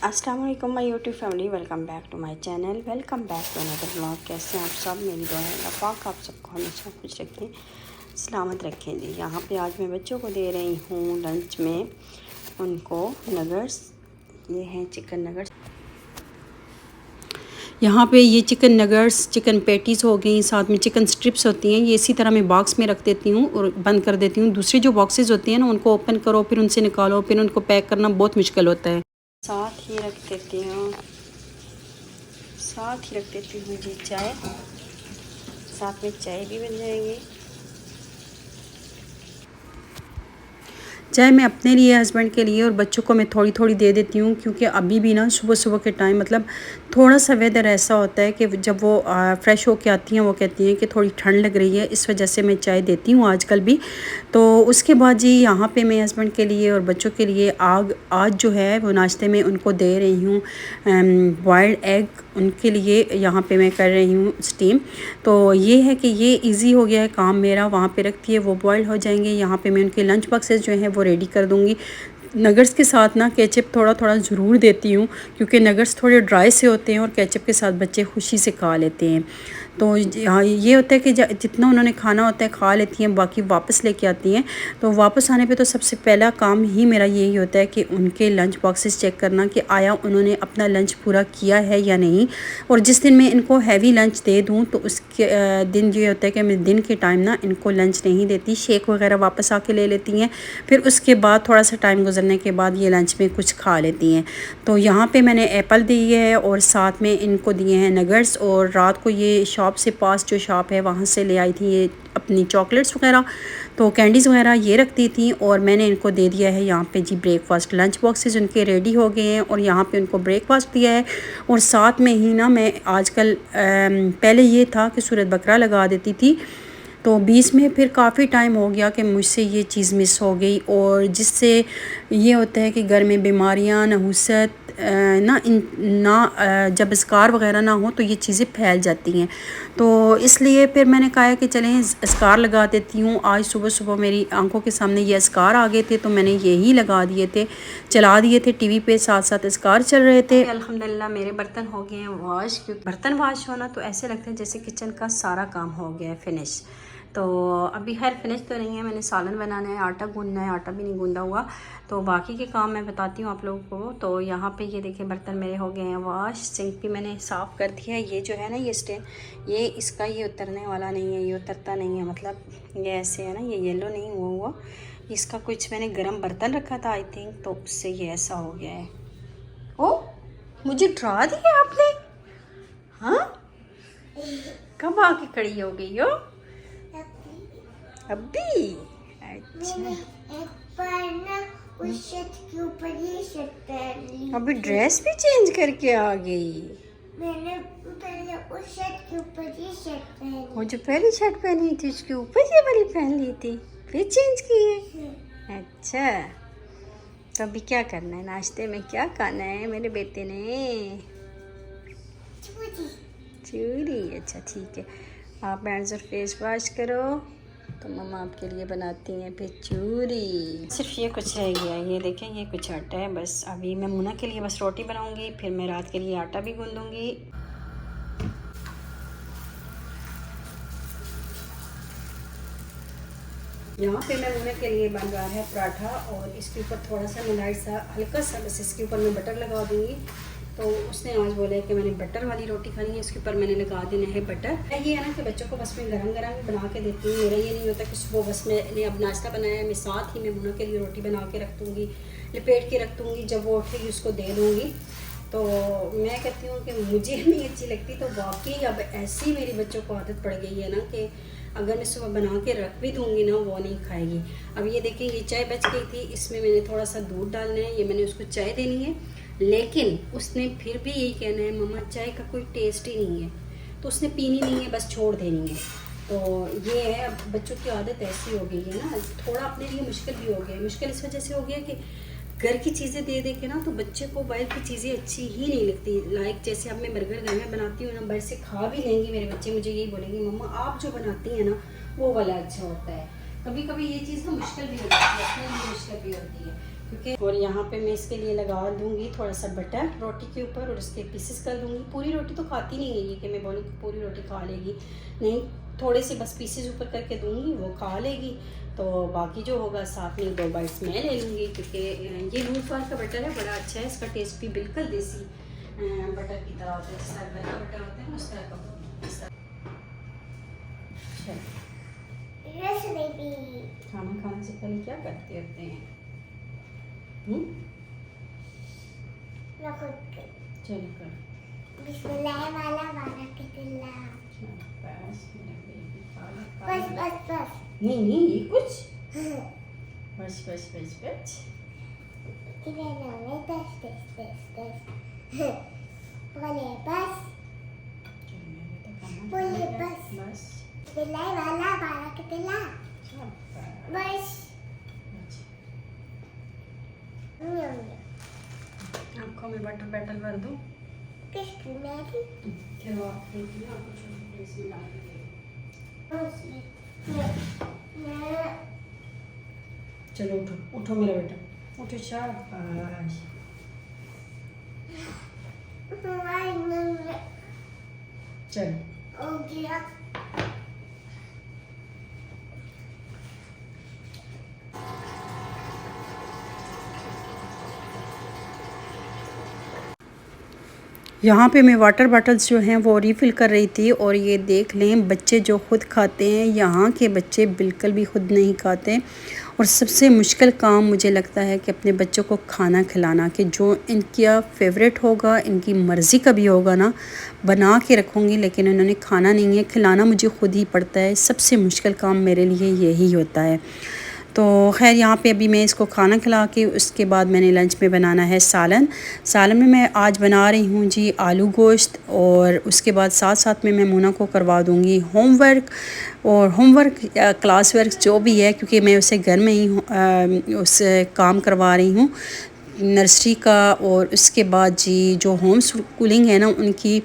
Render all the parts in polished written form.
अस्सलाम वालेकुम my YouTube family, welcome back to my channel, welcome back to another vlog. कैसे हैं आप सब? मेरी दुआ है अल्लाह पाक आप सबको हमेशा खुश रखें, सलामत रखें जी। यहाँ पे आज मैं बच्चों को दे रही हूँ लंच में उनको नगर्स। ये हैं चिकन नगर्स। यहाँ पे ये चिकन नगर्स, चिकन पैटीज़ हो गई, साथ में चिकन स्ट्रिप्स होती हैं। ये इसी तरह मैं बॉक्स में रख देती हूँ और बंद कर देती हूँ। दूसरी जो बॉक्सेस होती हैं ना, उनको ओपन करो, फिर उनसे निकालो, फिर उनको पैक करना बहुत मुश्किल होता है। साथ ही रख देती हूँ जी चाय। साथ में चाय भी बन जाएगी। चाय मैं अपने लिए, हस्बैंड के लिए और बच्चों को मैं थोड़ी थोड़ी दे देती हूँ, क्योंकि अभी भी ना सुबह सुबह के टाइम मतलब थोड़ा सा वेदर ऐसा होता है कि जब वो फ्रेश होके आती हैं वो कहती हैं कि थोड़ी ठंड लग रही है, इस वजह से मैं चाय देती हूँ आजकल भी। तो उसके बाद जी यहाँ पे मैं हस्बैंड के लिए और बच्चों के लिए आज जो है वो नाश्ते में उनको दे रही हूँ बॉयल्ड एग। उनके लिए यहाँ पे मैं कर रही हूँ स्टीम। तो ये है कि ये इजी हो गया है काम मेरा। वहाँ पे रखती है, वो बॉयल हो जाएंगे। यहाँ पे मैं उनके लंच बॉक्सेस जो हैं वो रेडी कर दूँगी। नगर्स के साथ ना केचप थोड़ा थोड़ा ज़रूर देती हूँ, क्योंकि नगर्स थोड़े ड्राई से होते हैं और केचप के साथ बच्चे खुशी से खा लेते हैं। तो हाँ, ये होता है कि जितना उन्होंने खाना होता है खा लेती हैं, बाकी वापस लेके आती हैं। तो वापस आने पे तो सबसे पहला काम ही मेरा यही होता है कि उनके लंच बॉक्सेस चेक करना कि आया उन्होंने अपना लंच पूरा किया है या नहीं। और जिस दिन मैं इनको हैवी लंच दे दूँ तो उसके दिन ये होता है कि मैं दिन के टाइम ना इनको लंच नहीं देती, शेक वगैरह वापस आके ले लेती हैं। फिर उसके बाद थोड़ा सा टाइम गुजरने के बाद ये लंच में कुछ खा लेती हैं। तो यहाँ पे मैंने एप्पल दी है और साथ में इनको दिए हैं नगर्स। और रात को ये शॉप से पास जो शॉप है वहाँ से ले आई थी ये अपनी चॉकलेट्स वगैरह, तो कैंडीज़ वगैरह ये रखती थी। और मैंने इनको दे दिया है यहाँ पे जी ब्रेकफास्ट। लंच बॉक्सेस उनके रेडी हो गए हैं और यहाँ पे उनको ब्रेकफास्ट दिया है। और साथ में ही ना मैं आजकल पहले ये था कि सूरत बकरा लगा देती थी, तो बीच में फिर काफ़ी टाइम हो गया कि मुझसे ये चीज़ मिस हो गई। और जिससे ये होता है कि घर में बीमारियां, नहुसत जब अस्कार वगैरह ना हो तो ये चीज़ें फैल जाती हैं। तो इसलिए फिर मैंने कहा कि चलें अस्कार लगा देती हूँ। आज सुबह सुबह मेरी आंखों के सामने ये अस्कार आ गए थे, तो मैंने यही लगा दिए थे, चला दिए थे टीवी पे, साथ साथ अस्कार चल रहे थे। अल्हम्दुलिल्लाह मेरे बर्तन हो गए हैं वॉश। क्योंकि बर्तन वॉश होना तो ऐसे लगता है जैसे किचन का सारा काम हो गया है फिनिश। तो अभी खैर फिनिश तो नहीं है, मैंने सालन बनाना है, आटा गूंदना है, आटा भी नहीं गूंदा हुआ। तो बाकी के काम मैं बताती हूँ आप लोगों को। तो यहाँ पे ये देखिए बर्तन मेरे हो गए हैं वॉश। सिंक भी मैंने साफ़ कर दिया है। ये जो है ना ये स्टेन, ये इसका ये उतरने वाला नहीं है, ये उतरता नहीं है, मतलब ये ऐसे है ना, ये येलो नहीं हुआ इसका कुछ मैंने गर्म बर्तन रखा था आई थिंक, तो उससे ये ऐसा हो गया है। ओ मुझे डरा दिया आपने, हाँ? कब आके खड़ी हो गई हो? अभी अच्छा, उस शर्ट के ऊपर ये शर्ट पहन ली, अभी ड्रेस भी चेंज करके आ गई। मैंने पहले उस शर्ट के ऊपर ये शर्ट पहनी, वो जो पहली शर्ट पहनी थी उसके ऊपर ये वाली पहन ली थी, फिर चेंज की है। अच्छा, तो अभी क्या करना है? नाश्ते में क्या खाना है मेरे बेटे ने? चूरी। अच्छा ठीक है, आप हैंड्स और फेस वॉश करो, तो मम्मा आपके लिए बनाती हैं फिर चूरी। सिर्फ ये कुछ रह गया है, ये देखें ये कुछ आटा है बस। अभी मैं मुन्ना के लिए बस रोटी बनाऊंगी, फिर मैं रात के लिए आटा भी गूंदूंगी। यहाँ पे मैं मुन्ना के लिए बन रहा है पराठा, और इसके ऊपर थोड़ा सा मलाई सा हल्का सा बस इसके ऊपर मैं बटर लगा दूँगी। तो उसने आज बोला है कि मैंने बटर वाली रोटी खानी है, इसके ऊपर मैंने लगा देना है बटर। ये है ना कि बच्चों को बस मैं गरम गरम ही बना के देती हूँ। मेरा ये नहीं होता कि सुबह बस मैंने अब नाश्ता बनाया है, मैं साथ ही मैं मुन्ना के लिए रोटी बना के रख दूँगी, लपेट के रख दूँगी, जब वो उठेगी उसको दे दूँगी। तो मैं कहती हूँ कि मुझे नहीं अच्छी लगती, तो वाकई अब ऐसी मेरी बच्चों को आदत पड़ गई है ना कि अगर मैं सुबह बना के रख भी दूँगी ना वो नहीं खाएगी। अब ये देखें ये चाय बच गई थी, इसमें मैंने थोड़ा सा दूध डालना है, ये मैंने उसको चाय देनी है, लेकिन उसने फिर भी यही कहना है मम्मा चाय का कोई टेस्ट ही नहीं है, तो उसने पीनी नहीं है, बस छोड़ देनी है। तो ये है, अब बच्चों की आदत ऐसी हो गई है ना, थोड़ा अपने लिए मुश्किल भी हो गया है। मुश्किल इस वजह से हो गया कि घर की चीज़ें दे दे के ना तो बच्चे को बाहर की चीज़ें अच्छी ही नहीं लगती। लाइक जैसे अब मैं बर्गर घर में बनाती हूँ ना, बाहर से खा भी लेंगे मेरे बच्चे, मुझे यही बोलेंगे मम्मा आप जो बनाती हैं ना वो वाला अच्छा होता है। कभी कभी ये चीज़ तो मुश्किल भी होती है, अपने लिए मुश्किल भी होती है। क्योंकि और यहाँ पे मैं इसके लिए लगा दूँगी थोड़ा सा बटर रोटी के ऊपर और उसके पीसेस कर दूँगी। पूरी रोटी तो खाती नहीं है ये कि मैं बोलूँ कि पूरी रोटी खा लेगी, नहीं, थोड़े से बस पीसेस ऊपर करके दूँगी, वो खा लेगी। तो बाकी जो होगा साथ में 2 बाइट्स मैं ले लूँगी, क्योंकि ये लूज़वार का बटर है, बड़ा अच्छा है, इसका टेस्ट भी बिल्कुल देसी बटर की तरह होता है, जिस तरह का बटर होता है उस तरह का। खाना खाने से पहले क्या करते होते हैं? चलो कर। बिस्मिल्लाह वाला बारकतुल्लाह। बस नहीं ये कुछ बस इधर ना बोले बस बिस्मिल्लाह वाला बारकतुल्लाह बस। आँखों में बटर भर दो। किसकी मेरी? चलो आप देखिए, आपको छोटी प्लेस में ला के चलो उठो मेरा बेटा, उठो, शाबाश। चलो हो गया। यहाँ पे मैं वाटर बॉटल्स जो हैं वो रिफ़िल कर रही थी, और ये देख लें बच्चे जो ख़ुद खाते हैं, यहाँ के बच्चे बिल्कुल भी ख़ुद नहीं खाते। और सबसे मुश्किल काम मुझे लगता है कि अपने बच्चों को खाना खिलाना, कि जो इनका फेवरेट होगा, इनकी मर्ज़ी का भी होगा ना, बना के रखूँगी, लेकिन इन्होंने खाना नहीं है, खिलाना मुझे ख़ुद ही पड़ता है। सबसे मुश्किल काम मेरे लिए यही होता है। तो खैर यहाँ पे अभी मैं इसको खाना खिला के उसके बाद मैंने लंच में बनाना है सालन। सालन में मैं आज बना रही हूँ जी आलू गोश्त, और उसके बाद साथ साथ में मैं मुना को करवा दूँगी होमवर्क, और होमवर्क या क्लास वर्क जो भी है, क्योंकि मैं उसे घर में ही उससे काम करवा रही हूँ नर्सरी का। और उसके बाद जी जो होम स्कूलिंग है ना, उनकी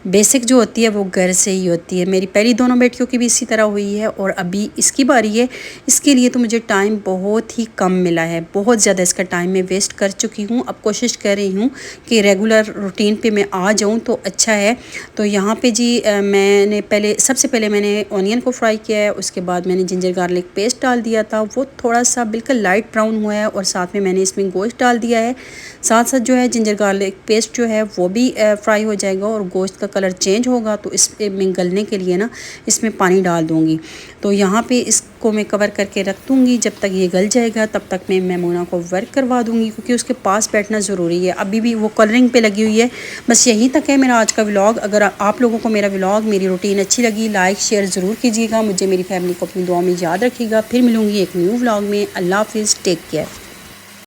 बेसिक जो होती है वो घर से ही होती है। मेरी पहली दोनों बेटियों की भी इसी तरह हुई है, और अभी इसकी बारी है। इसके लिए तो मुझे टाइम बहुत ही कम मिला है, बहुत ज़्यादा इसका टाइम मैं वेस्ट कर चुकी हूँ। अब कोशिश कर रही हूँ कि रेगुलर रूटीन पे मैं आ जाऊँ तो अच्छा है। तो यहाँ पे जी मैंने सबसे पहले मैंने ऑनियन को फ्राई किया है, उसके बाद मैंने जिंजर गार्लिक पेस्ट डाल दिया था, वो थोड़ा सा बिल्कुल लाइट ब्राउन हुआ है, और साथ में मैंने इसमें गोश्त डाल दिया है। साथ साथ जो है जिंजर गार्लिक पेस्ट जो है वो भी फ्राई हो जाएगा, और गोश्त का कलर चेंज होगा, तो इसमें गलने के लिए ना इसमें पानी डाल दूँगी। तो यहाँ पे इसको मैं कवर करके रख दूँगी, जब तक ये गल जाएगा तब तक मैं मैमूना को वर्क करवा दूँगी, क्योंकि उसके पास बैठना ज़रूरी है। अभी भी वो कलरिंग पे लगी हुई है। बस यहीं तक है मेरा आज का व्लॉग। अगर आप लोगों को मेरा व्लॉग, मेरी रूटीन अच्छी लगी, लाइक शेयर ज़रूर कीजिएगा। मुझे, मेरी फैमिली को अपनी दुआ में याद रखिएगा। फिर मिलूँगी एक न्यू व्लॉग में। अल्लाह हाफिज़, टेक केयर।